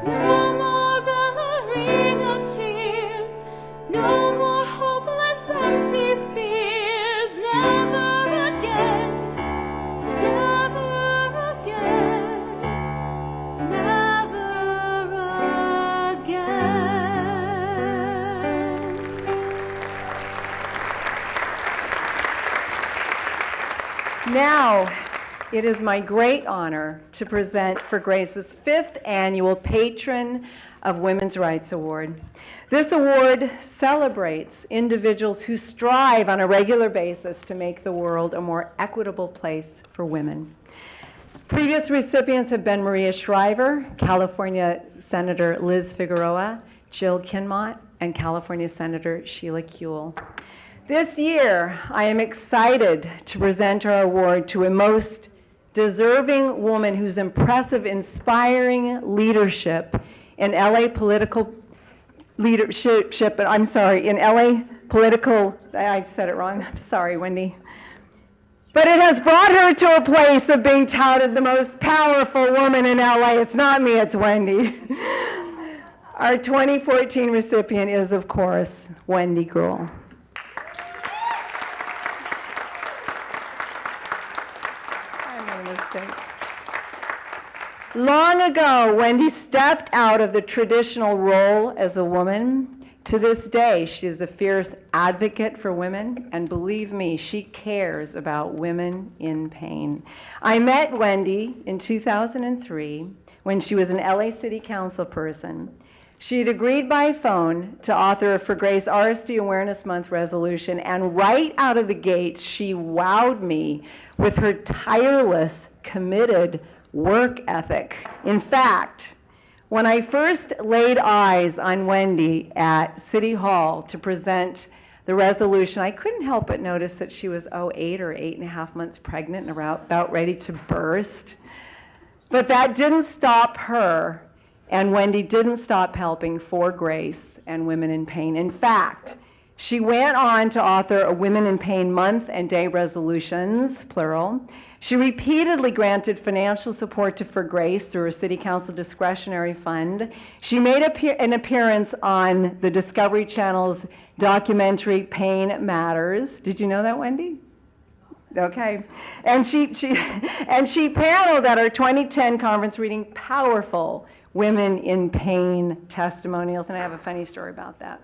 No more gathering of tears, no more hopeless empty fears. Never again, never again, never again. Now, it is my great honor to present for Grace's 5th annual Patron of Women's Rights Award. This award celebrates individuals who strive on a regular basis to make the world a more equitable place for women. Previous recipients have been Maria Shriver, California Senator Liz Figueroa, Jill Kinmont, and California Senator Sheila Kuehl. This year, I am excited to present our award to a most deserving woman whose impressive, inspiring leadership in LA political leadership, in LA political, I said it wrong, I'm sorry, Wendy. But it has brought her to a place of being touted the most powerful woman in LA. It's not me, it's Wendy. Our 2014 recipient is, of course, Wendy Greuel. Long ago, Wendy stepped out of the traditional role as a woman. To this day, she is a fierce advocate for women, and believe me, she cares about women in pain. I met Wendy in 2003 when she was an L.A.City councilperson. She had agreed by phone to author a For Grace RSD Awareness Month resolution, and right out of the gates, she wowed me with her tireless, committed work ethic. In fact, when I first laid eyes on Wendy at City Hall to present the resolution, I couldn't help but notice that she was 8 or 8.5 months pregnant and about ready to burst. But that didn't stop her, and Wendy didn't stop helping For Grace and women in pain. In fact, she went on to author a Women in Pain Month and Day resolutions, plural. She repeatedly granted financial support to For Grace through her City Council discretionary fund. She made an appearance on the Discovery Channel's documentary Pain Matters. Did you know that, Wendy? Okay. And she paneled at our 2010 conference reading powerful Women in Pain testimonials, and I have a funny story about that.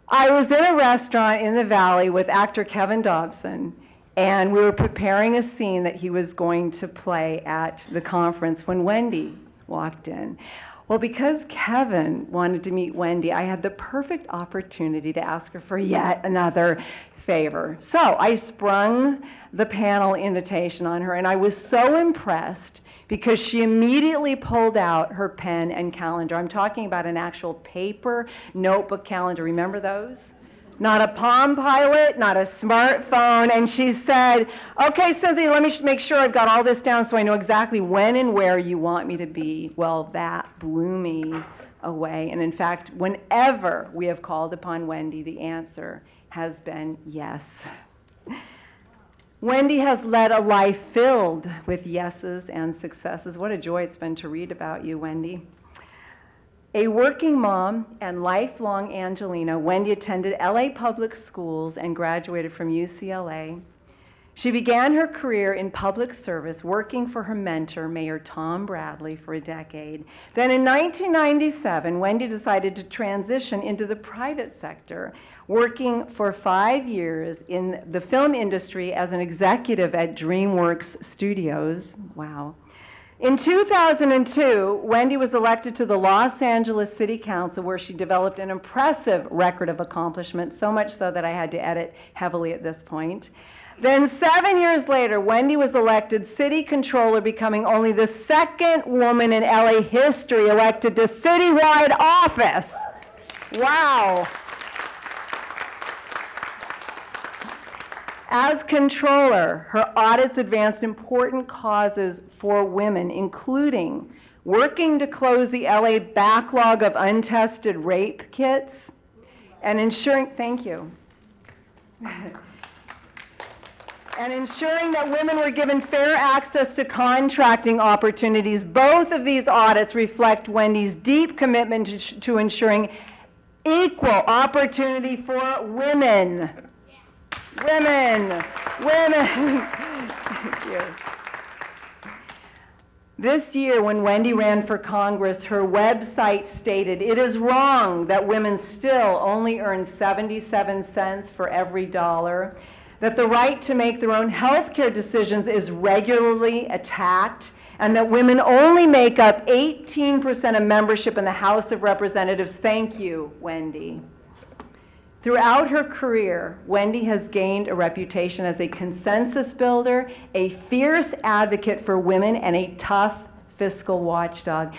I was in a restaurant in the Valley with actor Kevin Dobson, and we were preparing a scene that he was going to play at the conference when Wendy walked in. Well, because Kevin wanted to meet Wendy, I had the perfect opportunity to ask her for yet another favor. So I sprung the panel invitation on her, and I was so impressed because she immediately pulled out her pen and calendar. I'm talking about an actual paper notebook calendar. Remember those? Not a Palm Pilot, not a smartphone. And she said, okay, Cynthia, let me make sure I've got all this down so I know exactly when and where you want me to be. Well, that blew me away. And in fact, whenever we have called upon Wendy, the answer has been yes. Wendy has led a life filled with yeses and successes. What a joy it's been to read about you, Wendy. A working mom and lifelong Angelina, Wendy attended LA public schools and graduated from UCLA. She began her career in public service, working for her mentor, Mayor Tom Bradley, for a decade. Then in 1997, Wendy decided to transition into the private sector, working for 5 years in the film industry as an executive at DreamWorks Studios. Wow. In 2002, Wendy was elected to the Los Angeles City Council, where she developed an impressive record of accomplishment, so much so that I had to edit heavily at this point. Then 7 years later, Wendy was elected city controller, becoming only the second woman in LA history elected to citywide office. Wow. As controller, her audits advanced important causes for women, including working to close the LA backlog of untested rape kits and ensuring, thank you. and ensuring that women were given fair access to contracting opportunities. Both of these audits reflect Wendy's deep commitment to ensuring equal opportunity for women. Women. Thank you. This year, when Wendy ran for Congress, her website stated, "It is wrong that women still only earn 77 cents for every dollar, that the right to make their own health care decisions is regularly attacked, and that women only make up 18% of membership in the House of Representatives." Thank you, Wendy. Throughout her career, Wendy has gained a reputation as a consensus builder, a fierce advocate for women, and a tough fiscal watchdog.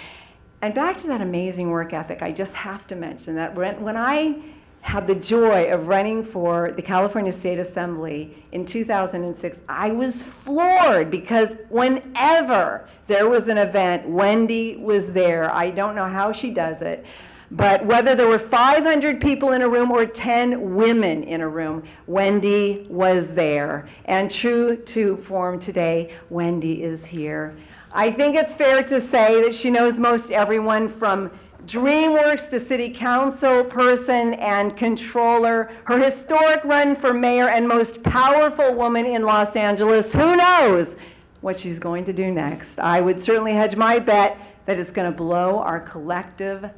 And back to that amazing work ethic, I just have to mention that when I had the joy of running for the California State Assembly in 2006, I was floored because whenever there was an event, Wendy was there. I don't know how she does it. But whether there were 500 people in a room or 10 women in a room, Wendy was there. And true to form today, Wendy is here. I think it's fair to say that she knows most everyone from DreamWorks to city council person and controller, her historic run for mayor and most powerful woman in Los Angeles. Who knows what she's going to do next? I would certainly hedge my bet that it's going to blow our collective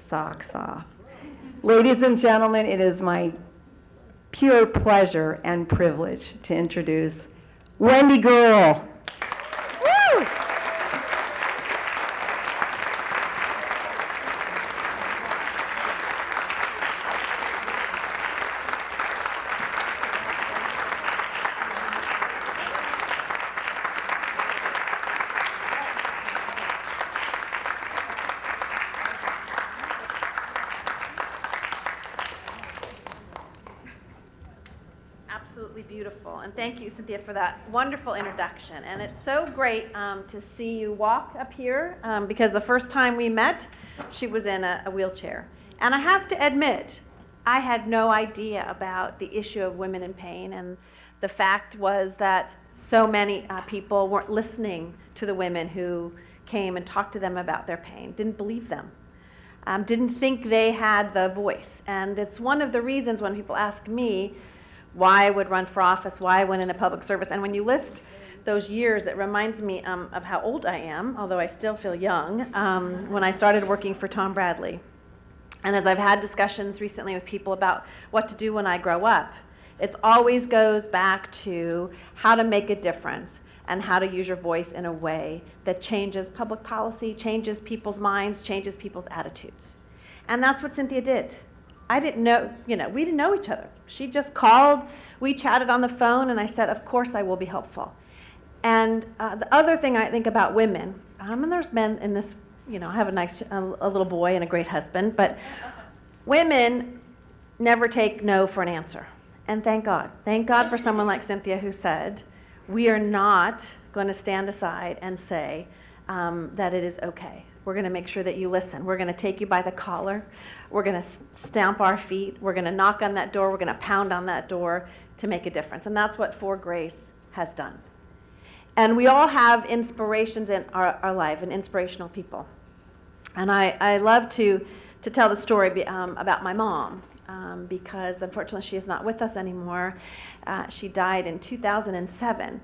socks off. Ladies and gentlemen, it is my pure pleasure and privilege to introduce Wendy Greuel. Woo! Absolutely beautiful, and thank you, Cynthia, for that wonderful introduction. And it's so great to see you walk up here because the first time we met, she was in a wheelchair. And I have to admit, I had no idea about the issue of women in pain, and the fact was that so many people weren't listening to the women who came and talked to them about their pain, didn't believe them, didn't think they had the voice. And it's one of the reasons when people ask me why I would run for office, why I went into public service. And when you list those years, it reminds me of how old I am, although I still feel young, when I started working for Tom Bradley. And as I've had discussions recently with people about what to do when I grow up, it always goes back to how to make a difference and how to use your voice in a way that changes public policy, changes people's minds, changes people's attitudes. And that's what Cynthia did. I didn't know, we didn't know each other. She just called, we chatted on the phone, and I said, of course I will be helpful. And the other thing I think about women, and there's men in this, I have a little boy and a great husband, but women never take no for an answer. And thank God. Thank God for someone like Cynthia who said, we are not going to stand aside and say that it is okay. We're going to make sure that you listen. We're going to take you by the collar. We're going to stamp our feet. We're going to knock on that door. We're going to pound on that door to make a difference. And that's what For Grace has done. And we all have inspirations in our life and inspirational people. And I love to tell the story about my mom because unfortunately she is not with us anymore. She died in 2007.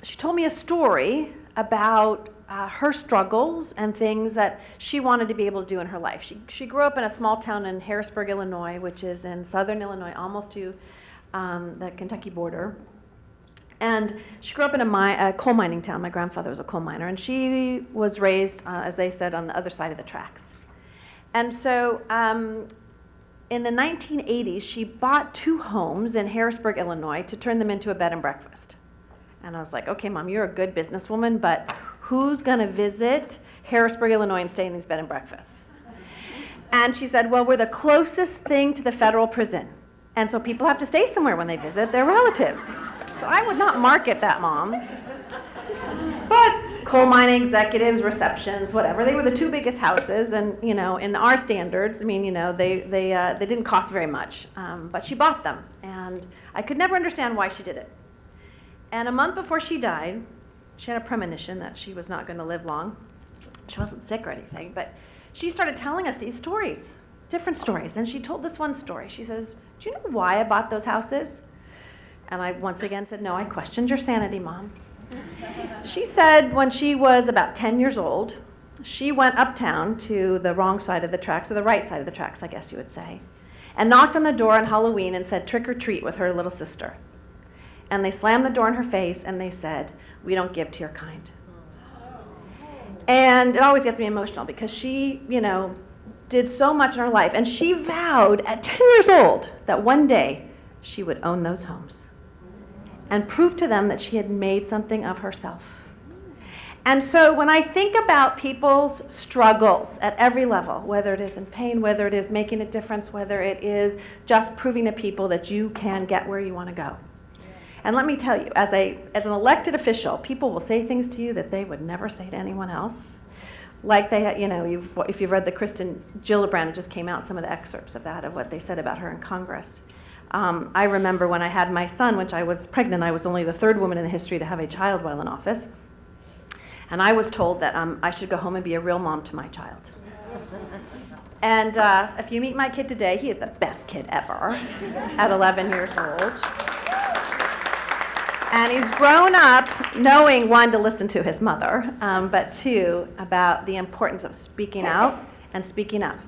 She told me a story about her struggles and things that she wanted to be able to do in her life. She grew up in a small town in Harrisburg, Illinois, which is in southern Illinois, almost to the Kentucky border. And she grew up in a coal mining town. My grandfather was a coal miner, and she was raised, as they said, on the other side of the tracks. And so in the 1980s, she bought 2 homes in Harrisburg, Illinois, to turn them into a bed and breakfast. And I was like, okay, Mom, you're a good businesswoman, but who's going to visit Harrisburg, Illinois and stay in these bed and breakfasts? And she said, well, we're the closest thing to the federal prison. And so people have to stay somewhere when they visit their relatives. So I would not market that, Mom. But coal mining executives, receptions, whatever, they were the 2 biggest houses. And, in our standards, they didn't cost very much. But she bought them. And And I could never understand why she did it. And a month before she died, she had a premonition that she was not going to live long. She wasn't sick or anything, but she started telling us these stories, different stories. And she told this one story. She says, "Do you know why I bought those houses?" And I once again said, "No, I questioned your sanity, Mom." She said when she was about 10 years old, she went uptown to the wrong side of the tracks, or the right side of the tracks, I guess you would say, and knocked on the door on Halloween and said, "Trick or treat," with her little sister. And they slammed the door in her face and they said, "We don't give to your kind." And it always gets me emotional because she, did so much in her life. And she vowed at 10 years old that one day she would own those homes and prove to them that she had made something of herself. And so when I think about people's struggles at every level, whether it is in pain, whether it is making a difference, whether it is just proving to people that you can get where you want to go. And let me tell you, as an elected official, people will say things to you that they would never say to anyone else. Like they had, if you've read the Kristen Gillibrand, it just came out, some of the excerpts of that, of what they said about her in Congress. I remember when I had my son, which I was pregnant, I was only the third woman in the history to have a child while in office. And I was told that I should go home and be a real mom to my child. And if you meet my kid today, he is the best kid ever at 11 years old. And he's grown up knowing, one, to listen to his mother, but two, about the importance of speaking out and speaking up,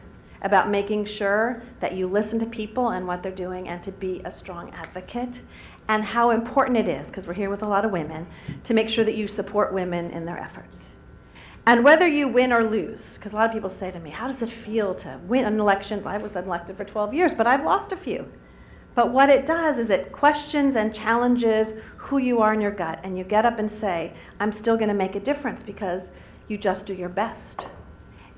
about making sure that you listen to people and what they're doing and to be a strong advocate, and how important it is, because we're here with a lot of women, to make sure that you support women in their efforts. And whether you win or lose, because a lot of people say to me, "How does it feel to win an election?" I was elected for 12 years, but I've lost a few. But what it does is it questions and challenges who you are in your gut, and you get up and say, "I'm still going to make a difference," because you just do your best.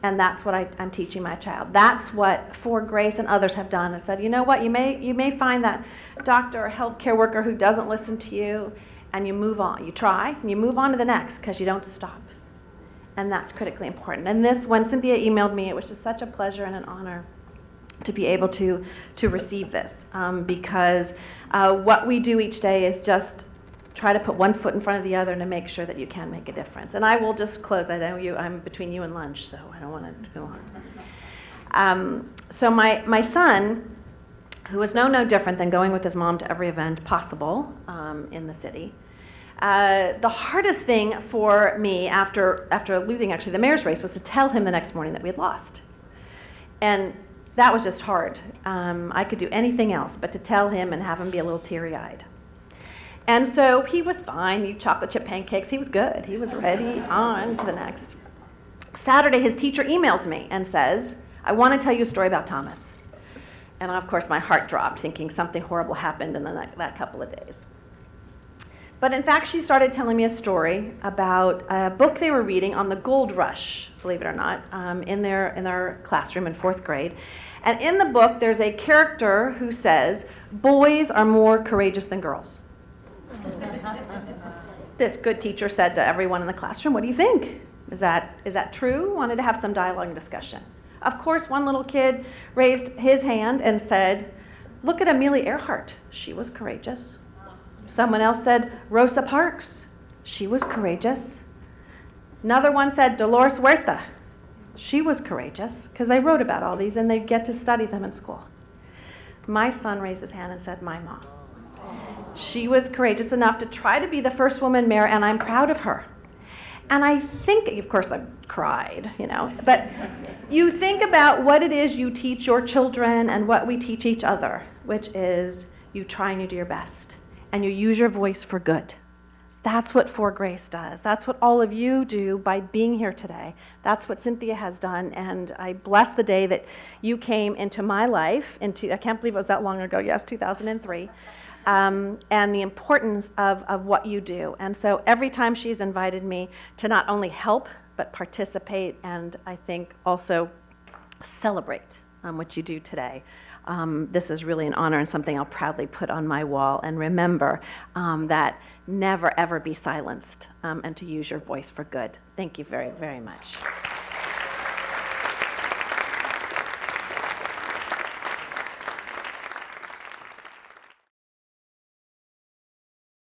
And that's what I'm teaching my child. That's what For Grace and others have done, and said, you know what, you may find that doctor or healthcare worker who doesn't listen to you, and you move on. You try, and you move on to the next, because you don't stop. And that's critically important. And this, when Cynthia emailed me, it was just such a pleasure and an honor to be able to receive this, because what we do each day is just try to put one foot in front of the other to make sure that you can make a difference. And I will just close. I know I'm between you and lunch, so I don't want to go on. So my son, who was no different than going with his mom to every event possible in the city, the hardest thing for me after losing actually the mayor's race was to tell him the next morning that we had lost. And that was just hard. I could do anything else but to tell him and have him be a little teary-eyed. And so he was fine. He chocolate chip pancakes. He was good. He was ready, on to the next. Saturday, his teacher emails me and says, "I want to tell you a story about Thomas." And of course, my heart dropped, thinking something horrible happened in that couple of days. But in fact, she started telling me a story about a book they were reading on the gold rush, believe it or not, in their classroom in 4th grade. And in the book, there's a character who says, "Boys are more courageous than girls." This good teacher said to everyone in the classroom, "What do you think? Is that true?" Wanted to have some dialogue and discussion. Of course, one little kid raised his hand and said, "Look at Amelia Earhart. She was courageous." Someone else said, "Rosa Parks. She was courageous." Another one said, "Dolores Huerta. She was courageous," because they wrote about all these and they get to study them in school. My son raised his hand and said, "My mom. She was courageous enough to try to be the first woman mayor, and I'm proud of her." And I think, of course, I cried, but you think about what it is you teach your children and what we teach each other, which is you try and you do your best, and you use your voice for good. That's what For Grace does. That's what all of you do by being here today. That's what Cynthia has done, and I bless the day that you came into my life, I can't believe it was that long ago, yes, 2003. And the importance of what you do. And so every time she's invited me to not only help, but participate, and I think also celebrate what you do today. This is really an honor and something I'll proudly put on my wall, and remember that never ever be silenced, and to use your voice for good. Thank you very, very much.